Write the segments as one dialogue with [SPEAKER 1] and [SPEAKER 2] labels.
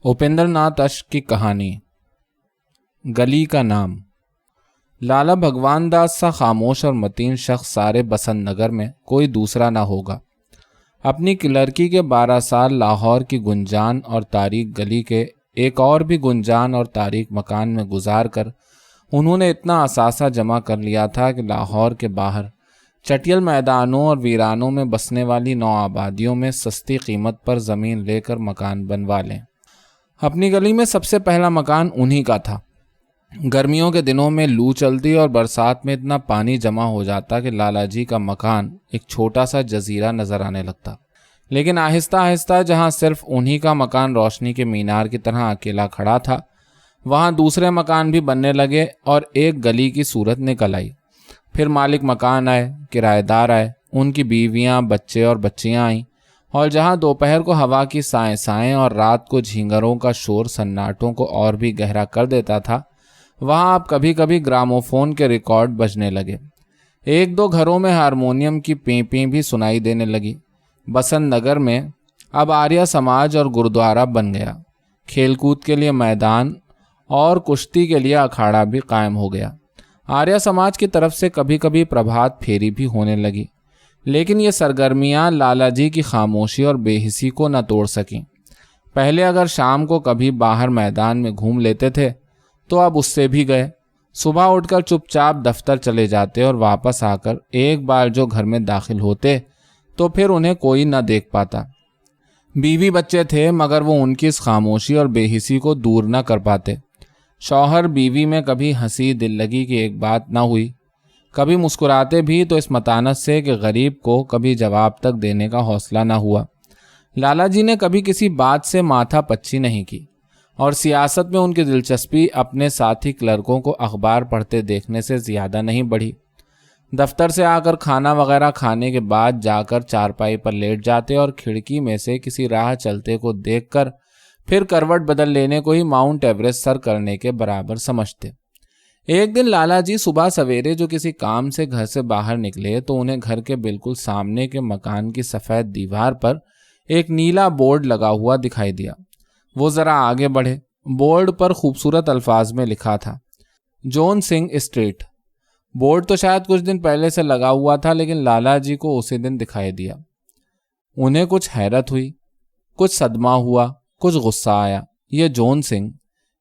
[SPEAKER 1] उपेंद्र नाथ अश्क की कहानी। गली का नाम। लाला भगवान दास सा खामोश और मतीन शख्स सारे बसंत नगर में कोई दूसरा ना होगा। अपनी क्लर्की के 12 साल लाहौर की गुंजान और तारीक गली के एक और भी गुंजान और तारीक मकान में गुजार कर उन्होंने इतना असासा जमा कर लिया था कि लाहौर के बाहर चटियल मैदानों और वीरानों में बसने वाली नौ आबादियों में सस्ती कीमत पर ज़मीन लेकर मकान बनवा लें। अपनी गली में सबसे पहला मकान उन्हीं का था। गर्मियों के दिनों में लू चलती और बरसात में इतना पानी जमा हो जाता कि लाला जी का मकान एक छोटा सा जजीरा नजर आने लगता। लेकिन आहिस्ता आहिस्ता जहां सिर्फ उन्हीं का मकान रोशनी के मीनार की तरह अकेला खड़ा था, वहां दूसरे मकान भी बनने लगे और एक गली की सूरत निकल आई। फिर मालिक मकान आए, किराएदार आए, उनकी बीवियां, बच्चे और बच्चियां आईं, और जहां दोपहर को हवा की साएं साएं और रात को झींगरों का शोर सन्नाटों को और भी गहरा कर देता था, वहां अब कभी कभी ग्रामोफोन के रिकॉर्ड बजने लगे। एक दो घरों में हारमोनियम की पीं भी सुनाई देने लगी। बसंत नगर में अब आर्य समाज और गुरुद्वारा बन गया। खेलकूद के लिए मैदान और कुश्ती के लिए अखाड़ा भी कायम हो गया। आर्य समाज की तरफ से कभी कभी प्रभात फेरी भी होने लगी, लेकिन ये सरगर्मियां लाला जी की खामोशी और बेहिसी को न तोड़ सकीं। पहले अगर शाम को कभी बाहर मैदान में घूम लेते थे तो अब उससे भी गए। सुबह उठकर चुपचाप दफ्तर चले जाते और वापस आकर एक बार जो घर में दाखिल होते तो फिर उन्हें कोई न देख पाता। बीवी बच्चे थे मगर वो उनकी इस खामोशी और बेहिसी को दूर न कर पाते। शौहर बीवी में कभी हंसी दिल लगी की एक बात न हुई। कभी मुस्कुराते भी तो इस मतानत से कि गरीब को कभी जवाब तक देने का हौसला न हुआ। लाला जी ने कभी किसी बात से माथा पच्ची नहीं की और सियासत में उनकी दिलचस्पी अपने साथी क्लर्कों को अखबार पढ़ते देखने से ज़्यादा नहीं बढ़ी। दफ्तर से आकर खाना वगैरह खाने के बाद जाकर चारपाई पर लेट जाते और खिड़की में से किसी राह चलते को देखकर फिर करवट बदल लेने को ही माउंट एवरेस्ट सर करने के बराबर समझते। एक दिन लाला जी सुबह सवेरे जो किसी काम से घर से बाहर निकले तो उन्हें घर के बिल्कुल सामने के मकान की सफ़ेद दीवार पर एक नीला बोर्ड लगा हुआ दिखाई दिया। वो ज़रा आगे बढ़े। बोर्ड पर खूबसूरत अल्फाज में लिखा था, जॉन सिंह स्ट्रीट। बोर्ड तो शायद कुछ दिन पहले से लगा हुआ था, लेकिन लाला जी को उसी दिन दिखाई दिया। उन्हें कुछ हैरत हुई, कुछ सदमा हुआ, कुछ गुस्सा आया। ये जॉन सिंह,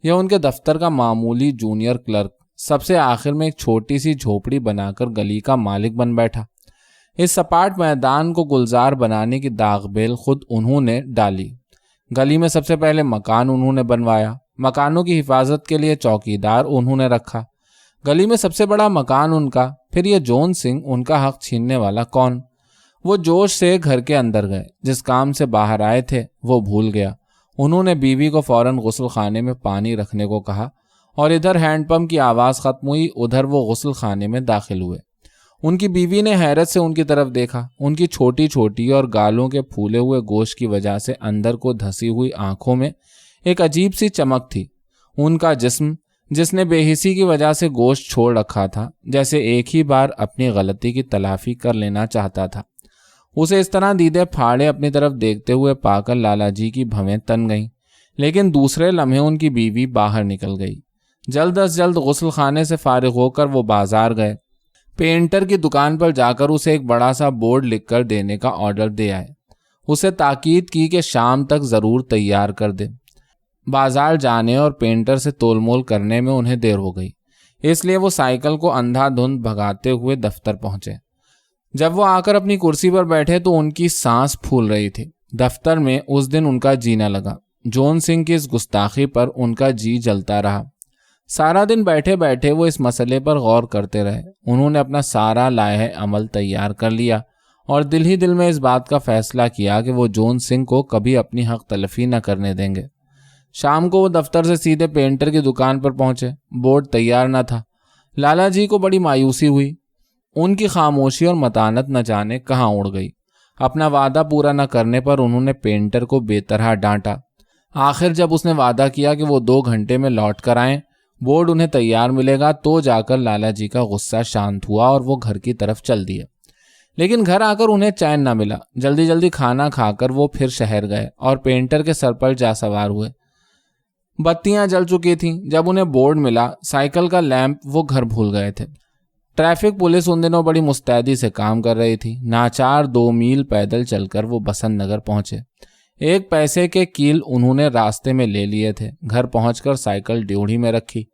[SPEAKER 1] यह उनके दफ्तर का मामूली जूनियर क्लर्क, सबसे आखिर में एक छोटी सी झोपड़ी बनाकर गली का मालिक बन बैठा। इस सपाट मैदान को गुलजार बनाने की दागबेल खुद उन्होंने डाली। गली में सबसे पहले मकान उन्होंने बनवाया। मकानों की हिफाजत के लिए चौकीदार उन्होंने रखा। गली में सबसे बड़ा मकान उनका। फिर ये जॉन सिंह, उनका हक छीनने वाला कौन? वो जोश से घर के अंदर गए। जिस काम से बाहर आए थे वो भूल गया। उन्होंने बीवी को फौरन गुस्ल खाने में पानी रखने को कहा और इधर हैंडपंप की आवाज़ खत्म हुई, उधर वो गुस्ल खाने में दाखिल हुए। उनकी बीवी ने हैरत से उनकी तरफ देखा। उनकी छोटी छोटी और गालों के फूले हुए गोश्त की वजह से अंदर को धसी हुई आंखों में एक अजीब सी चमक थी। उनका जिस्म, जिसने बेहिसी की वजह से गोश्त छोड़ रखा था, जैसे एक ही बार अपनी गलती की तलाफी कर लेना चाहता था। उसे इस तरह दीदे फाड़े अपनी तरफ देखते हुए पाकर लाला जी की भवें तन गईं। लेकिन दूसरे लम्हे उनकी बीवी बाहर निकल गई। जल्द अज जल्द गुस्ल खाने से फारिग होकर वो बाजार गए। पेंटर की दुकान पर जाकर उसे एक बड़ा सा बोर्ड लिखकर देने का ऑर्डर दे आए। उसे ताकीद की कि शाम तक ज़रूर तैयार कर दे। बाजार जाने और पेंटर से तोलमोल करने में उन्हें देर हो गई, इसलिए वो साइकिल को अंधाधुंध भगाते हुए दफ्तर पहुंचे। जब वो आकर अपनी कुर्सी पर बैठे तो उनकी सांस फूल रही थी। दफ्तर में उस दिन उनका जीना लगा। जॉन सिंह की इस गुस्ताखी पर उनका जी जलता रहा। सारा दिन बैठे बैठे वो इस मसले पर गौर करते रहे। उन्होंने अपना सारा लाहे अमल तैयार कर लिया और दिल ही दिल में इस बात का फैसला किया कि वो जॉन सिंह को कभी अपनी हक तलफी न करने देंगे। शाम को वो दफ्तर से सीधे पेंटर की दुकान पर पहुंचे। बोर्ड तैयार न था। लाला जी को बड़ी मायूसी हुई। उनकी खामोशी और मतानत न जाने कहाँ उड़ गई। अपना वादा पूरा न करने पर उन्होंने पेंटर को बेतरह डांटा। आखिर जब उसने वादा किया कि वो 2 घंटे में लौट कर आएं, बोर्ड उन्हें तैयार मिलेगा, तो जाकर लाला जी का गुस्सा शांत हुआ और वो घर की तरफ चल दिए। लेकिन घर आकर उन्हें चैन न मिला। जल्दी जल्दी खाना खाकर वो फिर शहर गए और पेंटर के सर पर जा सवार हुए। बत्तियां जल चुकी थीं। जब उन्हें बोर्ड मिला साइकिल का लैंप, वो घर भूल गए थे। ट्रैफिक पुलिस उन दिनों बड़ी मुस्तैदी से काम कर रही थी। नाचार 2 मील पैदल चलकर वो बसंत नगर पहुंचे। 1 पैसे के कील उन्होंने रास्ते में ले लिए थे। घर पहुंचकर साइकिल ड्योढ़ी में रखी,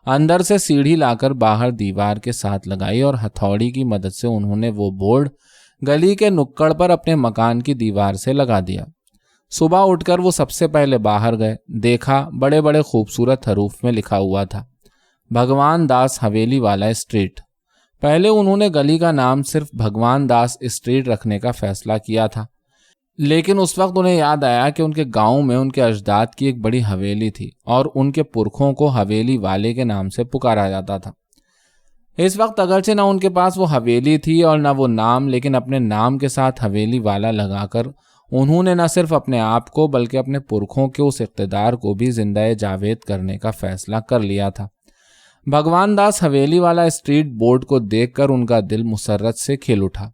[SPEAKER 1] अंदर से सीढ़ी लाकर बाहर दीवार के साथ लगाई और हथौड़ी की मदद से उन्होंने वो बोर्ड गली के नुक्कड़ पर अपने मकान की दीवार से लगा दिया। सुबह उठकर वो सबसे पहले बाहर गए। देखा, बड़े बड़े खूबसूरत हरूफ में लिखा हुआ था, भगवान दास हवेली वाला स्ट्रीट। पहले उन्होंने गली का नाम सिर्फ भगवान दास स्ट्रीट रखने का फैसला किया था, लेकिन उस वक्त उन्हें याद आया कि उनके गांव में उनके अजदाद की एक बड़ी हवेली थी और उनके पुरखों को हवेली वाले के नाम से पुकारा जाता था। इस वक्त अगरचे न उनके पास वो हवेली थी और न वो नाम, लेकिन अपने नाम के साथ हवेली वाला लगाकर उन्होंने न सिर्फ अपने आप को बल्कि अपने पुरखों के उस इक़्तिदार को भी जिंदा जावेद करने का फैसला कर लिया था। भगवान दास हवेली वाला स्ट्रीट बोर्ड को देखकर उनका दिल मुसर्रत से खिल उठा।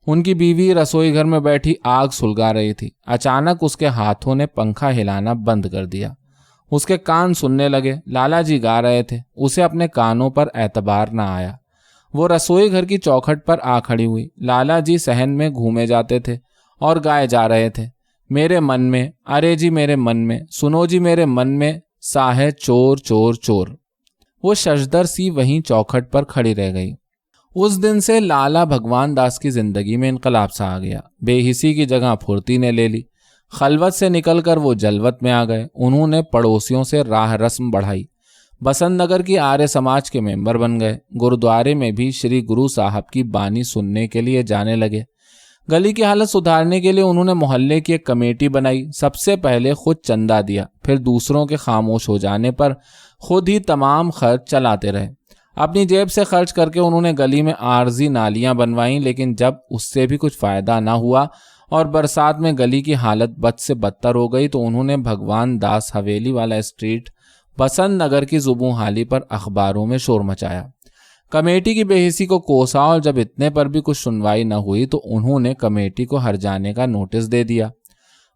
[SPEAKER 1] उनकी बीवी रसोई घर में बैठी आग सुलगा रही थी। अचानक उसके हाथों ने पंखा हिलाना बंद कर दिया। उसके कान सुनने लगे। लाला जी गा रहे थे। उसे अपने कानों पर एतबार न आया। वो रसोई घर की चौखट पर आ खड़ी हुई। लाला जी सहन में घूमे जाते थे और गाए जा रहे थे, मेरे मन में, अरे जी मेरे मन में, सुनो जी मेरे मन में सा है चोर चोर चोर। वो शशदर सी वहीं चौखट पर खड़ी रह गई। उस दिन से लाला भगवान दास की जिंदगी में इनकलाब सा आ गया। बेहिसी की जगह फुर्ती ने ले ली। खलवत से निकलकर वो जलवत में आ गए। उन्होंने पड़ोसियों से राह रस्म बढ़ाई। बसंत नगर की आर्य समाज के मेंबर बन गए। गुरुद्वारे में भी श्री गुरु साहब की बानी सुनने के लिए जाने लगे। गली की हालत सुधारने के लिए उन्होंने मोहल्ले की एक कमेटी बनाई। सबसे पहले खुद चंदा दिया, फिर दूसरों के खामोश हो जाने पर खुद ही तमाम खर्च चलाते रहे। अपनी जेब से खर्च करके उन्होंने गली में आर्जी नालियां बनवाई, लेकिन जब उससे भी कुछ फायदा ना हुआ और बरसात में गली की हालत बद से बदतर हो गई तो उन्होंने भगवान दास हवेली वाला स्ट्रीट बसंत नगर की जुबों हाली पर अखबारों में शोर मचाया। कमेटी की बेहिसी को कोसा और जब इतने पर भी कुछ सुनवाई न हुई तो उन्होंने कमेटी को हर्जाने का नोटिस दे दिया।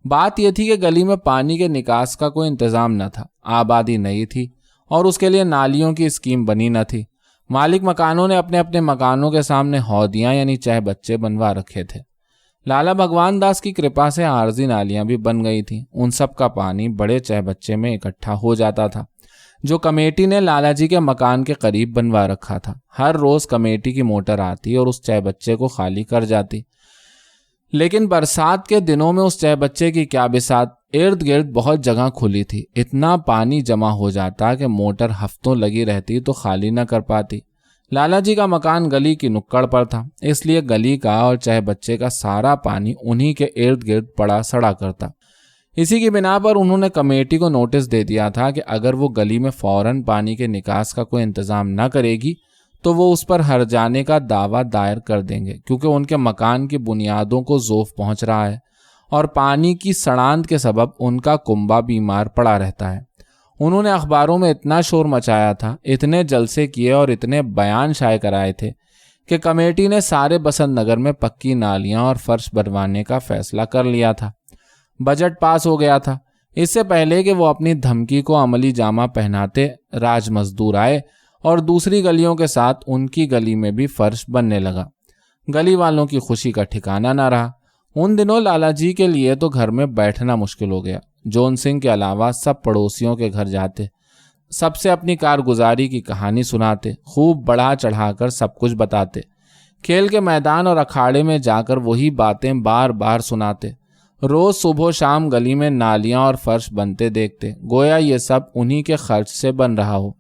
[SPEAKER 1] बात यह थी कि गली में पानी के निकास का कोई इंतजाम न था, आबादी नहीं थी और उसके लिए नालियों की स्कीम बनी न थी। मालिक मकानों ने अपने अपने मकानों के सामने हौदियां यानी चाहे बच्चे बनवा रखे थे। लाला भगवान दास की कृपा से आर्जी नालियां भी बन गई थी। उन सब का पानी बड़े चाहे बच्चे में इकट्ठा हो जाता था, जो कमेटी ने लाला जी के मकान के करीब बनवा रखा था। हर रोज कमेटी की मोटर आती और उस चाय बच्चे को खाली कर जाती, लेकिन बरसात के दिनों में उस चाय बच्चे की क्या बिसात, इर्द गिर्द बहुत जगह खुली थी। इतना पानी जमा हो जाता कि मोटर हफ्तों लगी रहती तो खाली न कर पाती। लाला जी का मकान गली की नुक्कड़ पर था, इसलिए गली का और चाय बच्चे का सारा पानी उन्हीं के इर्द गिर्द पड़ा सड़ा करता। इसी की बिना पर उन्होंने कमेटी को नोटिस दे दिया था कि अगर वो गली में फौरन पानी के निकास का कोई इंतजाम न करेगी तो वो उस पर हर्जाने का दावा दायर कर देंगे, क्योंकि उनके मकान की बुनियादों को ज़ोफ पहुंच रहा है और पानी की सड़ांत के सबब उनका कुंबा बीमार पड़ा रहता है। उन्होंने अखबारों में इतना शोर मचाया था, इतने जलसे किए और इतने बयान शाये कराए थे कि कमेटी ने सारे बसंत नगर में पक्की नालियां और फर्श बनवाने का फैसला कर लिया था। बजट पास हो गया था। इससे पहले कि वो अपनी धमकी को अमली जामा पहनाते, राज मजदूर आए और दूसरी गलियों के साथ उनकी गली में भी फर्श बनने लगा। गली वालों की खुशी का ठिकाना न रहा। उन दिनों लाला जी के लिए तो घर में बैठना मुश्किल हो गया। जोन सिंह के अलावा सब पड़ोसियों के घर जाते, सबसे अपनी कारगुजारी की कहानी सुनाते, खूब बढ़ा चढ़ाकर सब कुछ बताते। खेल के मैदान और अखाड़े में जाकर वही बातें बार बार सुनाते। रोज सुबह शाम गली में नालियां और फर्श बनते देखते, गोया ये सब उन्हीं के खर्च से बन रहा हो।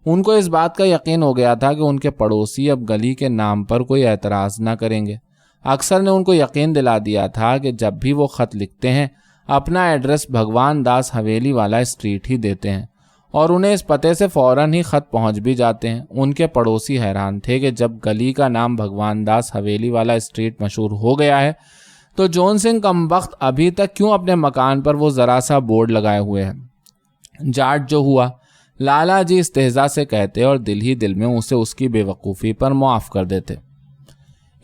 [SPEAKER 1] उनको इस बात का यकीन हो गया था कि उनके पड़ोसी अब गली के नाम पर कोई एतराज़ न करेंगे। अक्सर ने उनको यकीन दिला दिया था कि जब भी वो ख़त लिखते हैं अपना एड्रेस भगवान दास हवेली वाला स्ट्रीट ही देते हैं और उन्हें इस पते से फ़ौरन ही ख़त पहुंच भी जाते हैं। उनके पड़ोसी हैरान थे कि जब गली का नाम भगवान दास हवेली वाला स्ट्रीट मशहूर हो गया है तो जोन सिंह कमबख्त अभी तक क्यों अपने मकान पर वो ज़रा सा बोर्ड लगाए हुए हैं। जाट जो हुआ, लाला जी इस्तेहज़ा से कहते और दिल ही दिल में उसे उसकी बेवकूफ़ी पर मुआफ़ कर देते।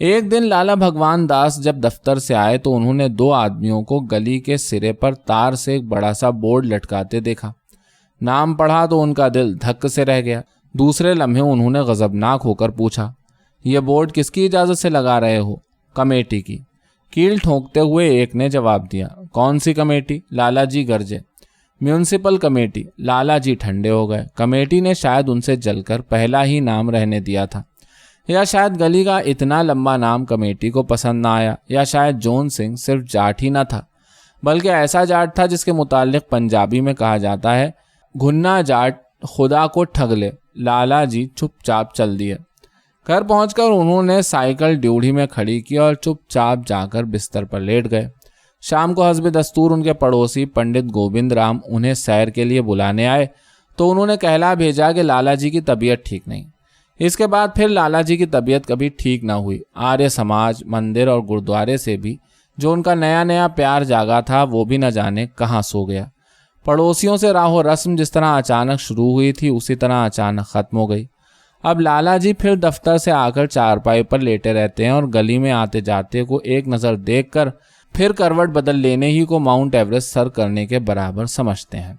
[SPEAKER 1] एक दिन लाला भगवान दास जब दफ्तर से आए तो उन्होंने 2 आदमियों को गली के सिरे पर तार से एक बड़ा सा बोर्ड लटकाते देखा। نام پڑھا تو ان کا دل دھک سے رہ گیا۔ دوسرے لمحے انہوں نے غضبناک ہو کر پوچھا، یہ بورڈ کس کی اجازت سے لگا رہے ہو؟ کمیٹی کی، کیل ٹھونکتے ہوئے ایک نے جواب دیا۔ کون سی کمیٹی؟ لالا جی گرجے۔ Municipal committee. لالا جی ٹھنڈے ہو گئے۔ کمیٹی نے شاید ان سے جل کر پہلا ہی نام رہنے دیا تھا، یا شاید گلی کا اتنا لمبا نام کمیٹی کو پسند نہ آیا، یا شاید جون سنگھ صرف جاٹ ہی نہ تھا بلکہ ایسا جاٹ تھا جس کے متعلق پنجابی میں کہا جاتا ہے، گھنا جاٹ خدا کو ٹھگ لے۔ لالا جی چپ چاپ چل دیے۔ گھر پہنچ کر انہوں نے سائیکل ڈیوڑھی میں کھڑی کی اور چپ چاپ جا کر بستر پر لیٹ گئے۔ شام کو حسب دستور ان کے پڑوسی پنڈت گوبند رام انہیں سیر کے لیے بلانے آئے تو انہوں نے کہلا بھیجا کہ لالا جی کی طبیعت ٹھیک نہیں۔ اس کے بعد پھر لالا جی کی طبیعت کبھی ٹھیک نہ ہوئی۔ آریہ سماج، مندر اور گردوارے سے بھی جو ان کا نیا نیا پیار جاگا تھا وہ بھی نہ جانے کہاں سو گیا۔ پڑوسیوں سے راہ و رسم جس طرح اچانک شروع ہوئی تھی اسی طرح اچانک ختم ہو گئی۔ اب لالا جی پھر دفتر سے آ کر چارپائی پر لیٹے رہتے ہیں اور گلی میں آتے جاتے کو ایک نظر دیکھ کر پھر کروٹ بدل لینے ہی کو ماؤنٹ ایوریسٹ سر کرنے کے برابر سمجھتے ہیں۔